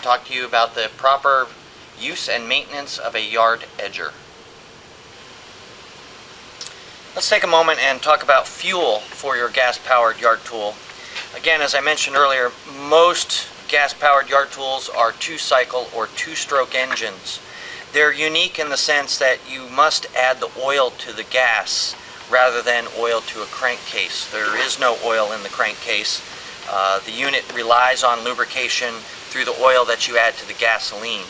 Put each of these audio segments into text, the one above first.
talk to you about the proper use and maintenance of a yard edger. Let's take a moment and talk about fuel for your gas-powered yard tool. Again, as I mentioned earlier, most gas-powered yard tools are two-cycle or two-stroke engines. They're unique in the sense that you must add the oil to the gas rather than oil to a crankcase. There is no oil in the crankcase. The unit relies on lubrication through the oil that you add to the gasoline.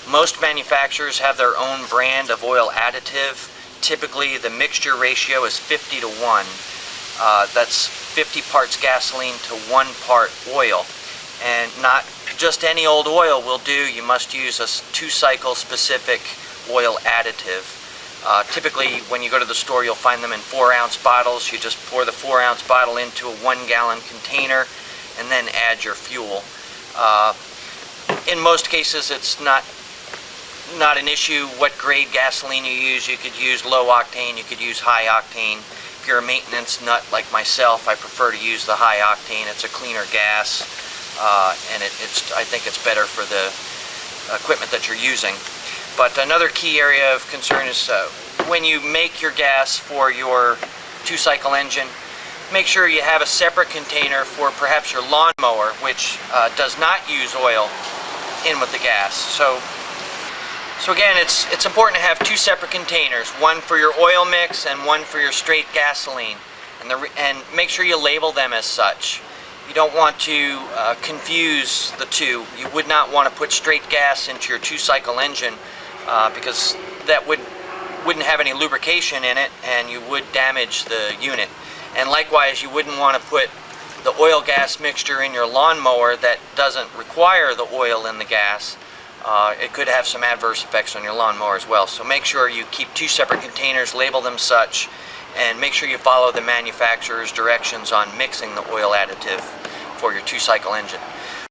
Most manufacturers have their own brand of oil additive. Typically the mixture ratio is 50 to 1. That's 50 parts gasoline to 1 part oil. And not just any old oil will do. You must use a two-cycle specific oil additive. Typically when you go to the store you'll find them in 4-ounce bottles. You just pour the 4-ounce bottle into a 1-gallon container and then add your fuel. In most cases it's not an issue what grade gasoline you use. You could use low octane, you could use high octane. If you're a maintenance nut like myself, I prefer to use the high octane. It's a cleaner gas, and I think it's better for the equipment that you're using. But another key area of concern is when you make your gas for your two-cycle engine, make sure you have a separate container for perhaps your lawnmower, which does not use oil in with the gas. So again, it's important to have two separate containers, one for your oil mix and one for your straight gasoline, and make sure you label them as such. You don't want to confuse the two. You would not want to put straight gas into your two-cycle engine because that wouldn't have any lubrication in it and you would damage the unit. And likewise, you wouldn't want to put the oil-gas mixture in your lawnmower that doesn't require the oil in the gas. It could have some adverse effects on your lawnmower as well. So make sure you keep two separate containers, label them such, and make sure you follow the manufacturer's directions on mixing the oil additive for your two-cycle engine.